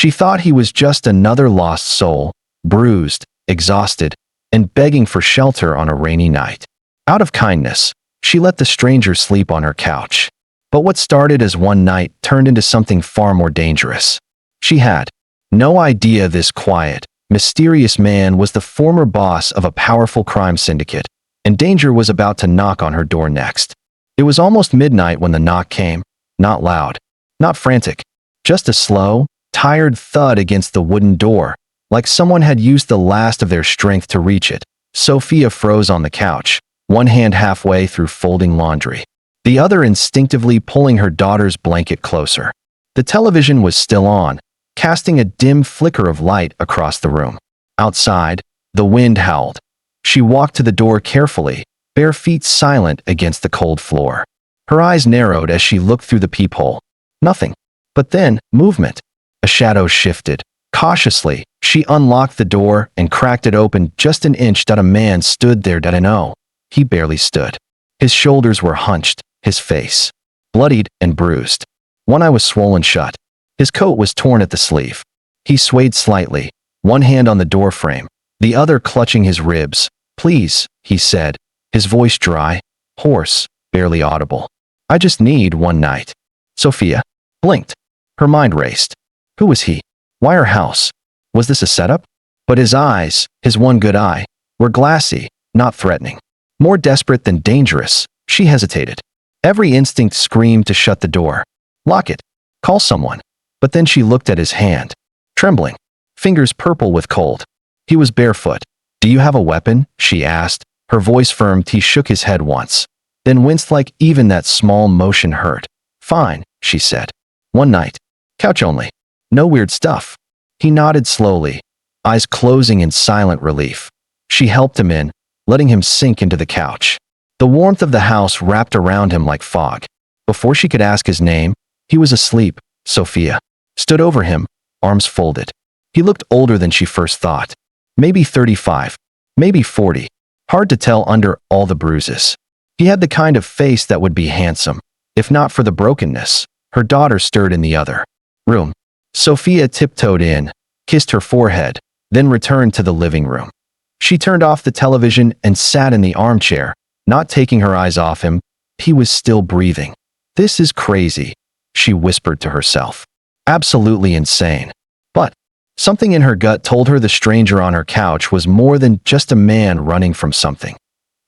She thought he was just another lost soul, bruised, exhausted, and begging for shelter on a rainy night. Out of kindness, she let the stranger sleep on her couch. But what started as one night turned into something far more dangerous. She had no idea this quiet, mysterious man was the former boss of a powerful crime syndicate, and danger was about to knock on her door next. It was almost midnight when the knock came, not loud, not frantic, just a slow, tired thud against the wooden door, like someone had used the last of their strength to reach it. Sophia froze on the couch, one hand halfway through folding laundry, the other instinctively pulling her daughter's blanket closer. The television was still on, casting a dim flicker of light across the room. Outside, the wind howled. She walked to the door carefully, bare feet silent against the cold floor. Her eyes narrowed as she looked through the peephole. Nothing. But then, movement. A shadow shifted. Cautiously, she unlocked the door and cracked it open just an inch. That a man stood there. No, he barely stood. His shoulders were hunched, his face bloodied and bruised. One eye was swollen shut. His coat was torn at the sleeve. He swayed slightly, one hand on the doorframe, the other clutching his ribs. "Please," he said, his voice dry, hoarse, barely audible. "I just need one night." Sophia blinked. Her mind raced. Who was he? Why her house? Was this a setup? But his eyes, his one good eye, were glassy, not threatening. More desperate than dangerous. She hesitated. Every instinct screamed to shut the door. Lock it. Call someone. But then she looked at his hand. Trembling. Fingers purple with cold. He was barefoot. "Do you have a weapon?" she asked, her voice firm. He shook his head once, then winced like even that small motion hurt. "Fine," she said. "One night. Couch only. No weird stuff." He nodded slowly, eyes closing in silent relief. She helped him in, letting him sink into the couch. The warmth of the house wrapped around him like fog. Before she could ask his name, he was asleep. Sophia stood over him, arms folded. He looked older than she first thought. Maybe 35, maybe 40. Hard to tell under all the bruises. He had the kind of face that would be handsome, if not for the brokenness. Her daughter stirred in the other room. Sophia tiptoed in, kissed her forehead, then returned to the living room. She turned off the television and sat in the armchair, not taking her eyes off him. He was still breathing. "This is crazy," she whispered to herself. Absolutely insane. But something in her gut told her the stranger on her couch was more than just a man running from something.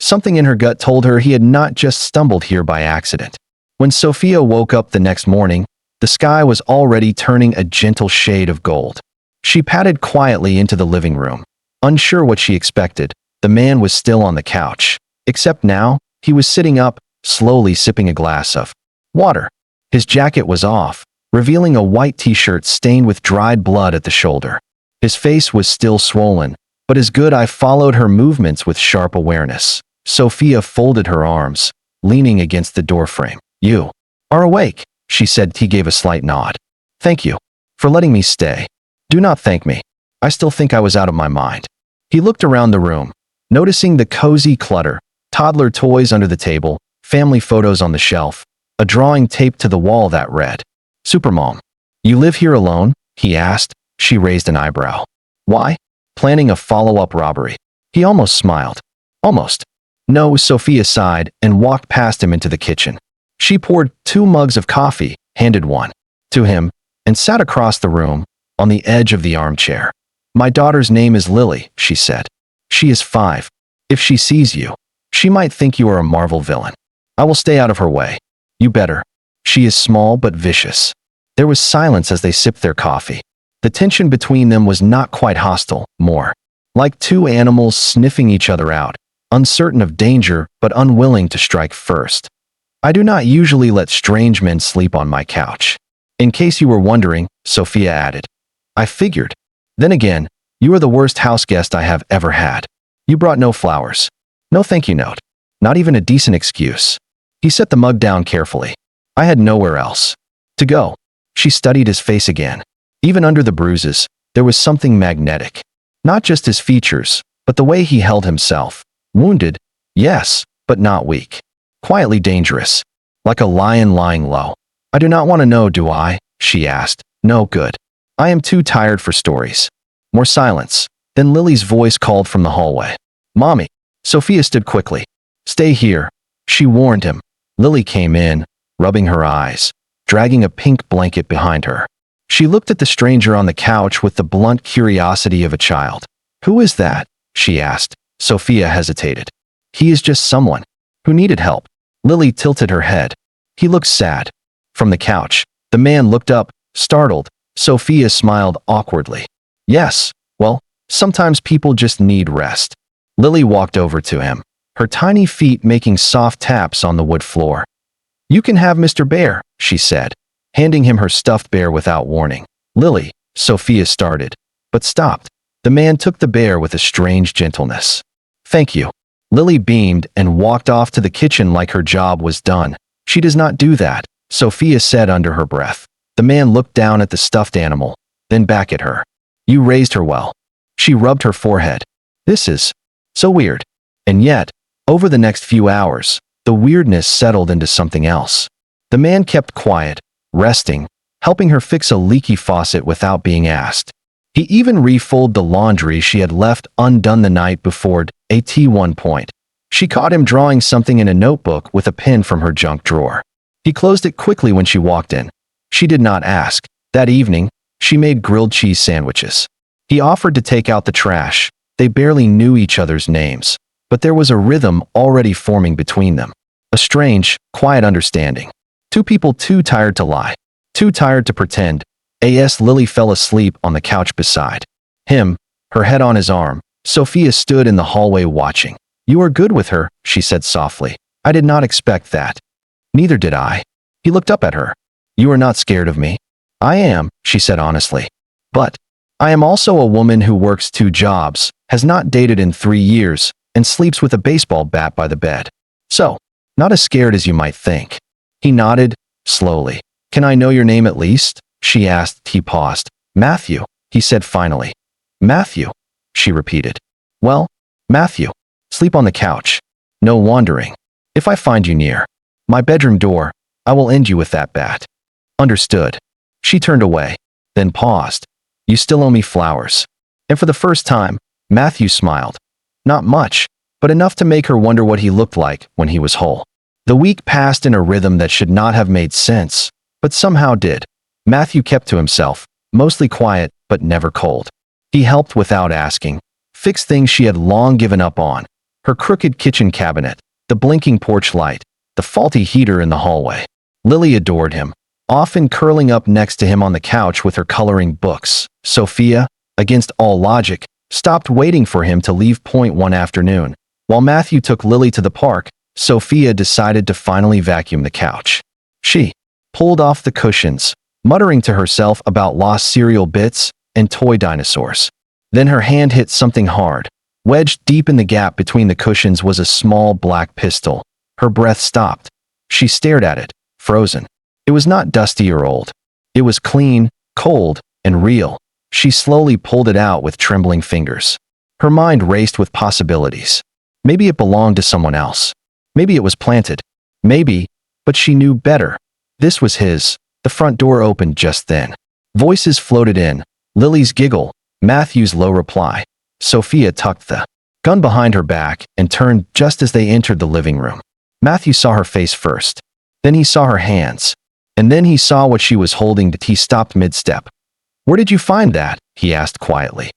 Something in her gut told her he had not just stumbled here by accident. When Sophia woke up the next morning, the sky was already turning a gentle shade of gold. She padded quietly into the living room. Unsure what she expected, the man was still on the couch. Except now, he was sitting up, slowly sipping a glass of water. His jacket was off, revealing a white t-shirt stained with dried blood at the shoulder. His face was still swollen, but his good eye followed her movements with sharp awareness. Sophia folded her arms, leaning against the doorframe. "You are awake," she said. He gave a slight nod. "Thank you for letting me stay." "Do not thank me. I still think I was out of my mind." He looked around the room, noticing the cozy clutter, toddler toys under the table, family photos on the shelf, a drawing taped to the wall that read, "Supermom." "You live here alone?" he asked. She raised an eyebrow. "Why? Planning a follow-up robbery?" He almost smiled. "Almost." "No," Sophia sighed and walked past him into the kitchen. She poured 2 mugs of coffee, handed one to him, and sat across the room, on the edge of the armchair. "My daughter's name is Lily," she said. "She is 5. If she sees you, she might think you are a Marvel villain. I will stay out of her way. You better. She is small but vicious." There was silence as they sipped their coffee. The tension between them was not quite hostile, more like 2 animals sniffing each other out, uncertain of danger but unwilling to strike first. "I do not usually let strange men sleep on my couch. In case you were wondering," Sophia added. "I figured. Then again, you are the worst house guest I have ever had. You brought no flowers. No thank you note. Not even a decent excuse." He set the mug down carefully. "I had nowhere else to go." She studied his face again. Even under the bruises, there was something magnetic. Not just his features, but the way he held himself. Wounded, yes, but not weak. Quietly dangerous. Like a lion lying low. "I do not want to know, do I?" she asked. "No, good." I am too tired for stories. More silence. Then Lily's voice called from the hallway. Mommy. Sophia stood quickly. Stay here, she warned him. Lily came in, rubbing her eyes, dragging a pink blanket behind her. She looked at the stranger on the couch with the blunt curiosity of a child. Who is that? She asked. Sophia hesitated. He is just someone who needed help. Lily tilted her head. He looked sad. From the couch, the man looked up, startled. Sophia smiled awkwardly. Yes, well, sometimes people just need rest. Lily walked over to him, her tiny feet making soft taps on the wood floor. You can have Mr. Bear, she said, handing him her stuffed bear without warning. Lily, Sophia started, but stopped. The man took the bear with a strange gentleness. Thank you. Lily beamed and walked off to the kitchen like her job was done. She does not do that, Sophia said under her breath. The man looked down at the stuffed animal, then back at her. You raised her well. She rubbed her forehead. This is so weird. And yet, over the next few hours, the weirdness settled into something else. The man kept quiet, resting, helping her fix a leaky faucet without being asked. He even refolded the laundry she had left undone the night before. At one point, she caught him drawing something in a notebook with a pen from her junk drawer. He closed it quickly when she walked in. She did not ask. That evening, she made grilled cheese sandwiches. He offered to take out the trash. They barely knew each other's names, but there was a rhythm already forming between them. A strange, quiet understanding. Two people too tired to lie, too tired to pretend. Lily fell asleep on the couch beside him, her head on his arm. Sophia stood in the hallway watching. You are good with her, she said softly. I did not expect that. Neither did I. He looked up at her. You are not scared of me? I am, she said honestly. But I am also a woman who works 2 jobs, has not dated in 3 years, and sleeps with a baseball bat by the bed. So, not as scared as you might think. He nodded, slowly. Can I know your name at least? She asked. He paused. Matthew, he said finally. Matthew, she repeated. Well, Matthew. Sleep on the couch. No wandering. If I find you near my bedroom door, I will end you with that bat. Understood. She turned away, then paused. You still owe me flowers. And for the first time, Matthew smiled. Not much, but enough to make her wonder what he looked like when he was whole. The week passed in a rhythm that should not have made sense, but somehow did. Matthew kept to himself, mostly quiet, but never cold. He helped without asking, fixed things she had long given up on. Her crooked kitchen cabinet, the blinking porch light, the faulty heater in the hallway. Lily adored him, often curling up next to him on the couch with her coloring books. Sophia, against all logic, stopped waiting for him to leave one afternoon. While Matthew took Lily to the park, Sophia decided to finally vacuum the couch. She pulled off the cushions, muttering to herself about lost cereal bits and toy dinosaurs. Then her hand hit something hard. Wedged deep in the gap between the cushions was a small black pistol. Her breath stopped. She stared at it, frozen. It was not dusty or old. It was clean, cold, and real. She slowly pulled it out with trembling fingers. Her mind raced with possibilities. Maybe it belonged to someone else. Maybe it was planted. Maybe, but she knew better. This was his. The front door opened just then. Voices floated in. Lily's giggle, Matthew's low reply. Sophia tucked the gun behind her back and turned just as they entered the living room. Matthew saw her face first. Then he saw her hands. And then he saw what she was holding. He stopped mid-step. Where did you find that? He asked quietly.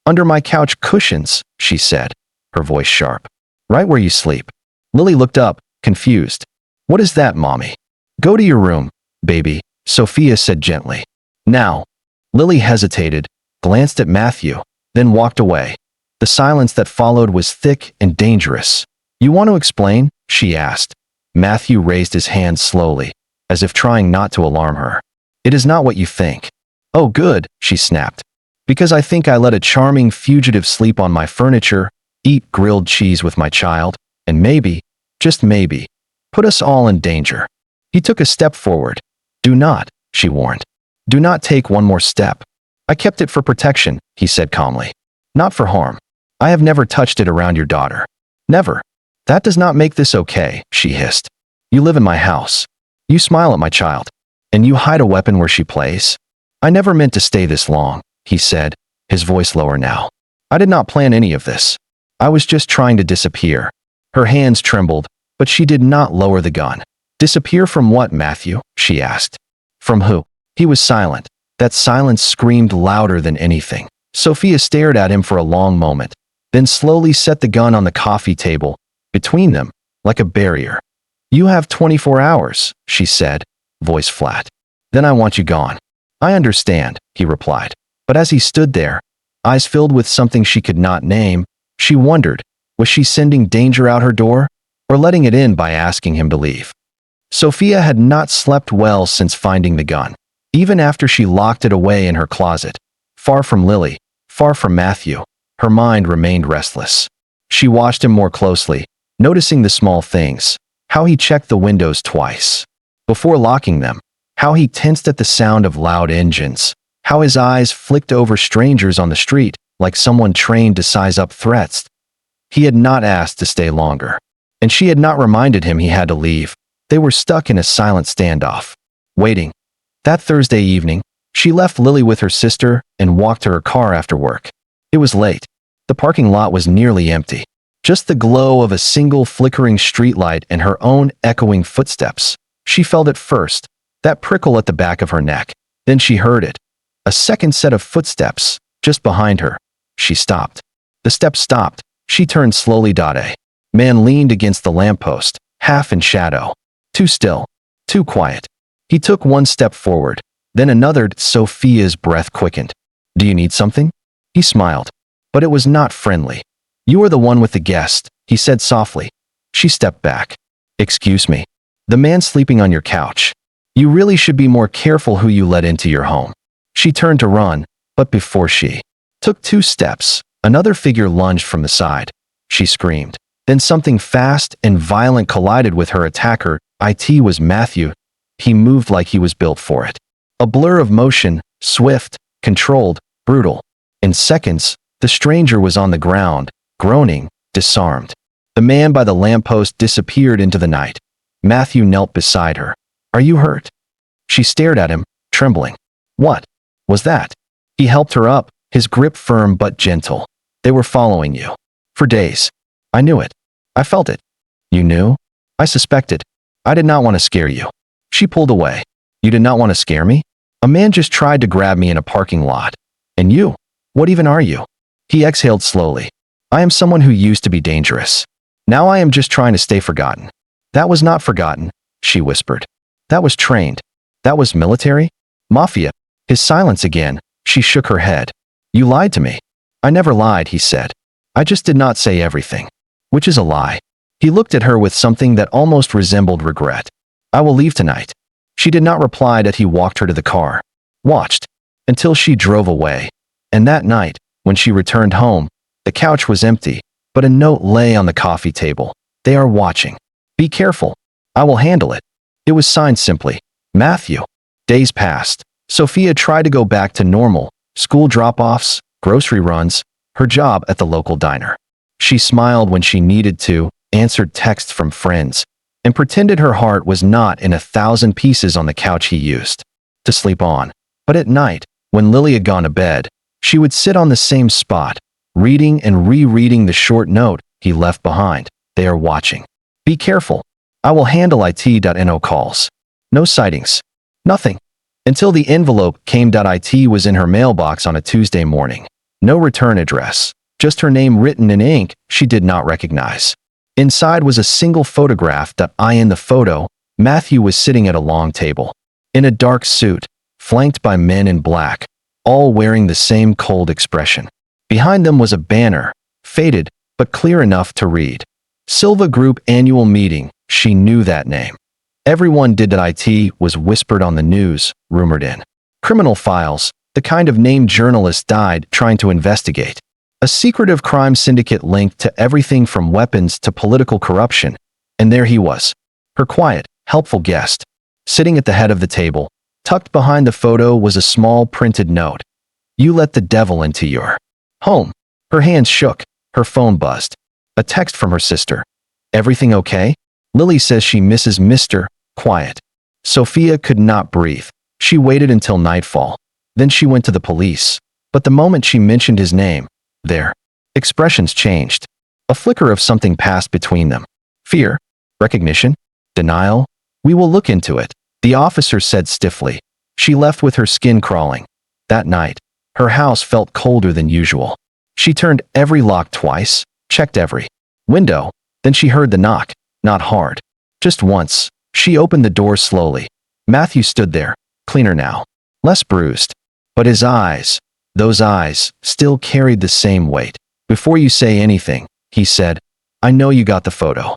Under my couch cushions, she said, her voice sharp. Right where you sleep. Lily looked up, confused. What is that, Mommy? Go to your room, baby, Sophia said gently. Now. Lily hesitated, glanced at Matthew, then walked away. The silence that followed was thick and dangerous. You want to explain? She asked. Matthew raised his hand slowly, as if trying not to alarm her. It is not what you think. Oh good, she snapped. Because I think I let a charming fugitive sleep on my furniture, eat grilled cheese with my child, and maybe, just maybe, put us all in danger. He took a step forward. Do not, she warned. Do not take one more step. I kept it for protection, he said calmly. Not for harm. I have never touched it around your daughter. Never. That does not make this okay, she hissed. You live in my house. You smile at my child. And you hide a weapon where she plays. I never meant to stay this long, he said, his voice lower now. I did not plan any of this. I was just trying to disappear. Her hands trembled, but she did not lower the gun. Disappear from what, Matthew? She asked. From who? He was silent. That silence screamed louder than anything. Sophia stared at him for a long moment, then slowly set the gun on the coffee table, between them, like a barrier. You have 24 hours, she said, voice flat. Then I want you gone. I understand, he replied. But as he stood there, eyes filled with something she could not name, she wondered, was she sending danger out her door, or letting it in by asking him to leave? Sophia had not slept well since finding the gun, even after she locked it away in her closet. Far from Lily, far from Matthew, her mind remained restless. She watched him more closely, noticing the small things, how he checked the windows twice before locking them, how he tensed at the sound of loud engines, how his eyes flicked over strangers on the street like someone trained to size up threats. He had not asked to stay longer, and she had not reminded him he had to leave. They were stuck in a silent standoff, waiting. That Thursday evening, she left Lily with her sister and walked to her car after work. It was late. The parking lot was nearly empty. Just the glow of a single flickering streetlight and her own echoing footsteps. She felt it first, that prickle at the back of her neck. Then she heard it. A second set of footsteps, just behind her. She stopped. The steps stopped. She turned slowly. A man leaned against the lamppost, half in shadow. Too still. Too quiet. He took one step forward, then another. Sophia's breath quickened. Do you need something? He smiled, but it was not friendly. You are the one with the guest, he said softly. She stepped back. Excuse me. The man sleeping on your couch. You really should be more careful who you let into your home. She turned to run, but before she took 2 steps, another figure lunged from the side. She screamed. Then something fast and violent collided with her attacker. It was Matthew. He moved like he was built for it. A blur of motion, swift, controlled, brutal. In seconds, the stranger was on the ground, groaning, disarmed. The man by the lamppost disappeared into the night. Matthew knelt beside her. Are you hurt? She stared at him, trembling. What was that? He helped her up, his grip firm but gentle. They were following you. For days. I knew it. I felt it. You knew? I suspected. I did not want to scare you. She pulled away. You did not want to scare me? A man just tried to grab me in a parking lot. And you? What even are you? He exhaled slowly. I am someone who used to be dangerous. Now I am just trying to stay forgotten. That was not forgotten, she whispered. That was trained. That was military? Mafia. His silence again. She shook her head. You lied to me. I never lied, he said. I just did not say everything. Which is a lie. He looked at her with something that almost resembled regret. I will leave tonight. She did not reply that he walked her to the car. Watched. Until she drove away. And that night, when she returned home, the couch was empty, but a note lay on the coffee table. They are watching. Be careful. I will handle it. It was signed simply, Matthew. Days passed. Sophia tried to go back to normal, school drop-offs, grocery runs, her job at the local diner. She smiled when she needed to, answered texts from friends, and pretended her heart was not in 1,000 pieces on the couch he used to sleep on. But at night, when Lily had gone to bed, she would sit on the same spot, reading and rereading the short note he left behind. They are watching. Be careful. I will handle it.no calls. No sightings. Nothing. Until the envelope came. It was in her mailbox on a Tuesday morning. No return address. Just her name written in ink she did not recognize. Inside was a single photograph. In the photo, Matthew was sitting at a long table. In a dark suit, flanked by men in black, all wearing the same cold expression. Behind them was a banner, faded, but clear enough to read. Silva Group Annual Meeting. She knew that name. Everyone did. It was whispered on the news, rumored in criminal files, the kind of name journalists died trying to investigate. A secretive crime syndicate linked to everything from weapons to political corruption. And there he was, her quiet, helpful guest. Sitting at the head of the table, tucked behind the photo was a small printed note. You let the devil into your home. Her hands shook, her phone buzzed. A text from her sister. Everything okay? Lily says she misses Mr. Quiet. Sophia could not breathe. She waited until nightfall. Then she went to the police. But the moment she mentioned his name, their expressions changed. A flicker of something passed between them. Fear? Recognition? Denial? We will look into it, the officer said stiffly. She left with her skin crawling. That night, her house felt colder than usual. She turned every lock twice, checked every window. Then she heard the knock, not hard. Just once. She opened the door slowly. Matthew stood there, cleaner now, less bruised. But his eyes, those eyes, still carried the same weight. Before you say anything, he said, I know you got the photo.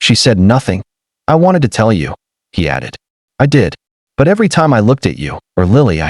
She said nothing. I wanted to tell you, he added. I did. But every time I looked at you, or Lily,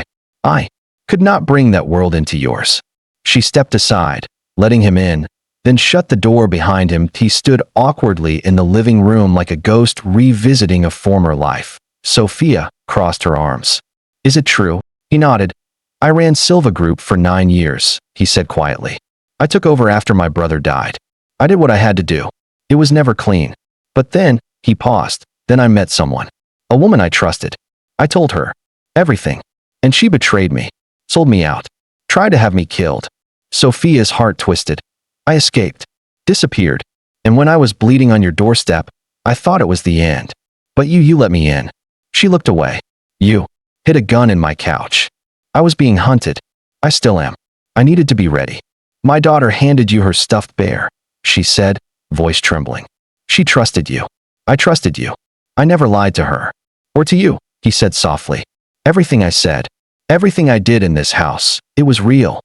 I could not bring that world into yours. She stepped aside, letting him in, then shut the door behind him. He stood awkwardly in the living room like a ghost revisiting a former life. Sophia crossed her arms. Is it true? He nodded. I ran Silva Group for 9 years, he said quietly. I took over after my brother died. I did what I had to do. It was never clean. But then, he paused, then I met someone. A woman I trusted. I told her everything. And she betrayed me, sold me out, tried to have me killed. Sophia's heart twisted. I escaped, disappeared. And when I was bleeding on your doorstep, I thought it was the end. But you let me in. She looked away. You hid a gun in my couch. I was being hunted. I still am. I needed to be ready. My daughter handed you her stuffed bear, she said, voice trembling. She trusted you. I trusted you. I never lied to her. Or to you, he said softly. Everything I said, everything I did in this house, it was real.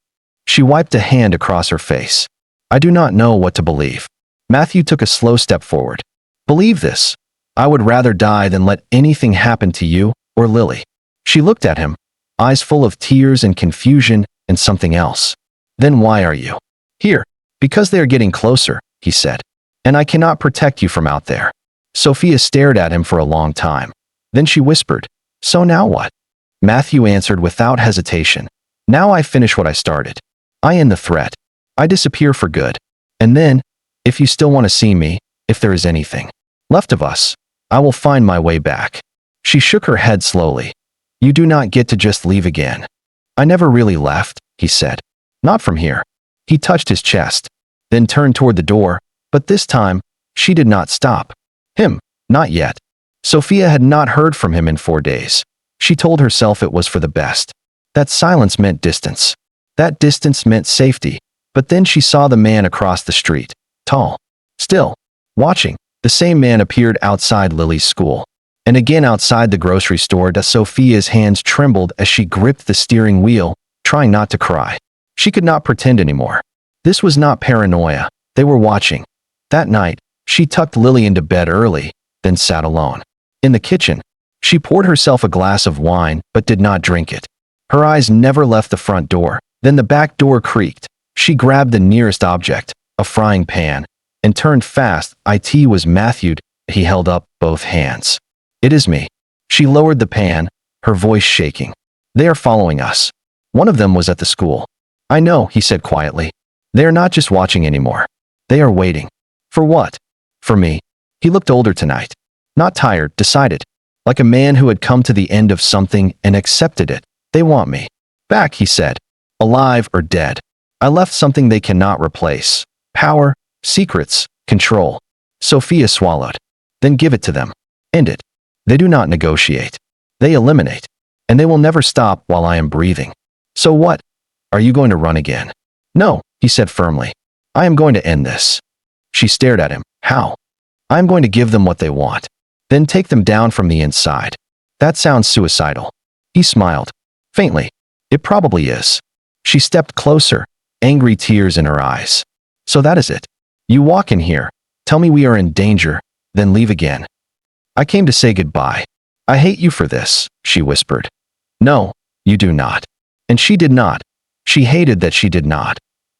She wiped a hand across her face. I do not know what to believe. Matthew took a slow step forward. Believe this. I would rather die than let anything happen to you or Lily. She looked at him, eyes full of tears and confusion and something else. Then why are you here? Because they are getting closer, he said. And I cannot protect you from out there. Sophia stared at him for a long time. Then she whispered, so now what? Matthew answered without hesitation. Now I finish what I started. I end the threat. I disappear for good. And then, if you still want to see me, if there is anything left of us, I will find my way back. She shook her head slowly. You do not get to just leave again. I never really left, he said. Not from here. He touched his chest, then turned toward the door, but this time, she did not stop. Him, not yet. Sophia had not heard from him in 4 days. She told herself it was for the best. That silence meant distance. That distance meant safety. But then she saw the man across the street, tall, still, watching. The same man appeared outside Lily's school. And again outside the grocery store. Sophia's hands trembled as she gripped the steering wheel, trying not to cry. She could not pretend anymore. This was not paranoia. They were watching. That night, she tucked Lily into bed early, then sat alone. In the kitchen, she poured herself a glass of wine but did not drink it. Her eyes never left the front door. Then the back door creaked. She grabbed the nearest object, a frying pan, and turned fast. It was Matthew. He held up both hands. It is me. She lowered the pan, her voice shaking. They are following us. One of them was at the school. I know, he said quietly. They are not just watching anymore. They are waiting. For what? For me. He looked older tonight. Not tired, decided. Like a man who had come to the end of something and accepted it. They want me back, he said. Alive or dead. I left something they cannot replace. Power, secrets, control. Sophia swallowed. Then give it to them. End it. They do not negotiate. They eliminate. And they will never stop while I am breathing. So what? Are you going to run again? No, he said firmly. I am going to end this. She stared at him. How? I am going to give them what they want. Then take them down from the inside. That sounds suicidal. He smiled. Faintly. It probably is. She stepped closer, angry tears in her eyes. So that is it. You walk in here, tell me we are in danger, then leave again. I came to say goodbye. I hate you for this, she whispered. No, you do not. And she did not. She hated that she did not.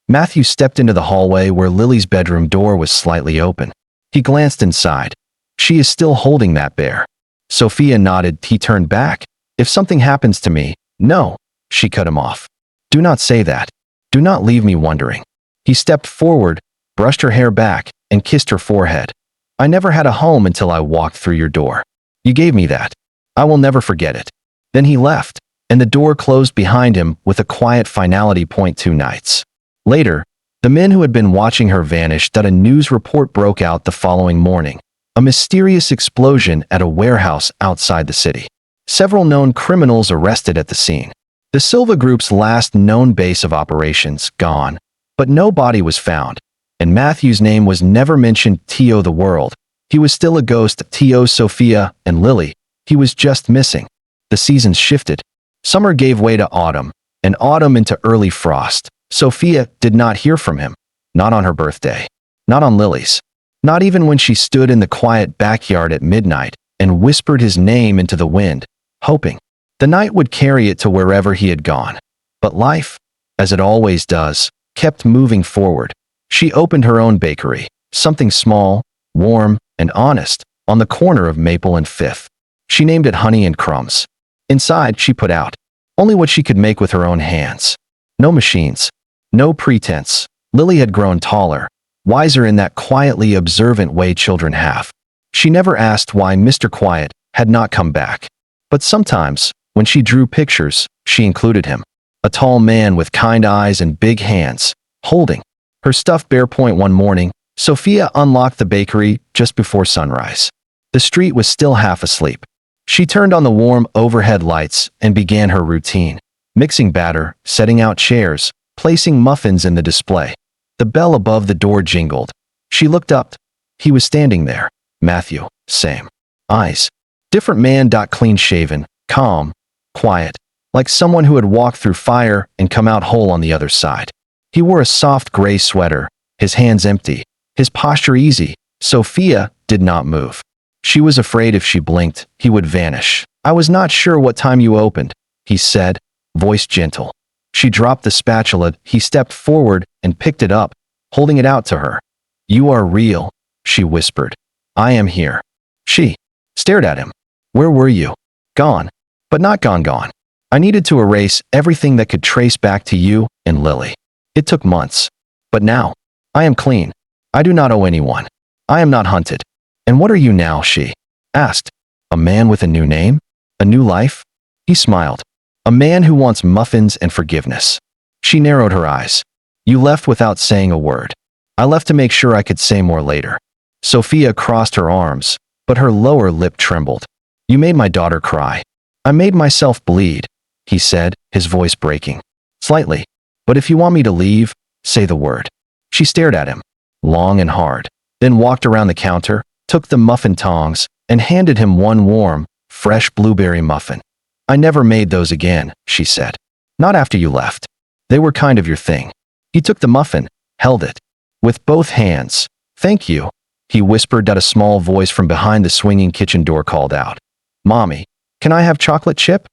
Matthew stepped into the hallway where Lily's bedroom door was slightly open. He glanced inside. She is still holding that bear. Sophia nodded. He turned back. If something happens to me, no, she cut him off. Do not say that. Do not leave me wondering. He stepped forward, brushed her hair back, and kissed her forehead. I never had a home until I walked through your door. You gave me that. I will never forget it. Then he left. and the door closed behind him with a quiet finality. 2 nights later, the men who had been watching her vanished. A news report broke out the following morning. A mysterious explosion at a warehouse outside the city. Several known criminals arrested at the scene. The Silva Group's last known base of operations gone, but no body was found, and Matthew's name was never mentioned. To the world, he was still a ghost. To Sophia and Lily, he was just missing. The seasons shifted. Summer gave way to autumn, and autumn into early frost. Sophia did not hear from him, not on her birthday, not on Lily's, not even when she stood in the quiet backyard at midnight and whispered his name into the wind, hoping the night would carry it to wherever he had gone. But life, as it always does, kept moving forward. She opened her own bakery, something small, warm, and honest, on the corner of Maple and Fifth. She named it Honey and Crumbs. Inside, she put out only what she could make with her own hands. No machines, no pretense. Lily had grown taller, wiser in that quietly observant way children have. She never asked why Mr. Quiet had not come back. But sometimes, when she drew pictures, she included him. A tall man with kind eyes and big hands, holding her stuffed bear. One morning, Sophia unlocked the bakery just before sunrise. The street was still half asleep. She turned on the warm overhead lights and began her routine, mixing batter, setting out chairs, placing muffins in the display. The bell above the door jingled. She looked up. He was standing there. Matthew, same eyes. Different man. Clean-shaven, calm, quiet, like someone who had walked through fire and come out whole on the other side. He wore a soft gray sweater, his hands empty, his posture easy. Sophia did not move. She was afraid if she blinked, he would vanish. I was not sure what time you opened, he said, voice gentle. She dropped the spatula. He stepped forward and picked it up, holding it out to her. You are real, she whispered. I am here. She stared at him. Where were you? Gone. But not gone. I needed to erase everything that could trace back to you and Lily. It took months. But now, I am clean. I do not owe anyone. I am not hunted. And what are you now? She asked. A man with a new name? A new life? He smiled. A man who wants muffins and forgiveness. She narrowed her eyes. You left without saying a word. I left to make sure I could say more later. Sophia crossed her arms, but her lower lip trembled. You made my daughter cry. I made myself bleed, he said, his voice breaking. Slightly. But if you want me to leave, say the word. She stared at him, long and hard, then walked around the counter, took the muffin tongs, and handed him one warm, fresh blueberry muffin. I never made those again, she said. Not after you left. They were kind of your thing. He took the muffin, held it, with both hands. Thank you, he whispered. A small voice from behind the swinging kitchen door called out. Mommy, can I have chocolate chip?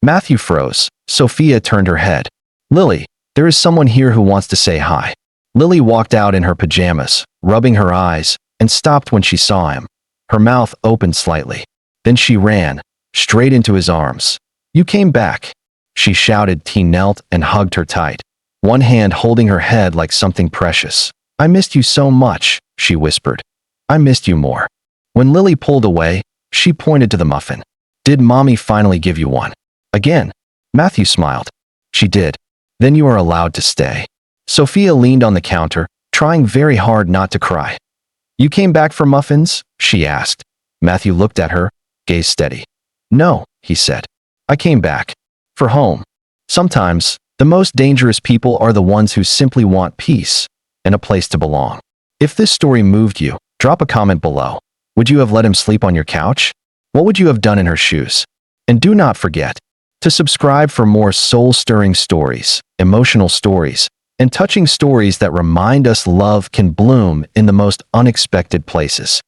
Matthew froze. Sophia turned her head. Lily, there is someone here who wants to say hi. Lily walked out in her pajamas, rubbing her eyes, and stopped when she saw him. Her mouth opened slightly. Then she ran, straight into his arms. You came back, she shouted. He knelt and hugged her tight, one hand holding her head like something precious. I missed you so much, she whispered. I missed you more. When Lily pulled away, she pointed to the muffin. Did Mommy finally give you one? Again? Matthew smiled. She did. Then you are allowed to stay. Sophia leaned on the counter, trying very hard not to cry. You came back for muffins? She asked. Matthew looked at her, gaze steady. No, he said. I came back. For home. Sometimes, the most dangerous people are the ones who simply want peace and a place to belong. If this story moved you, drop a comment below. Would you have let him sleep on your couch? What would you have done in her shoes? And do not forget to subscribe for more soul-stirring stories, emotional stories, and touching stories that remind us love can bloom in the most unexpected places.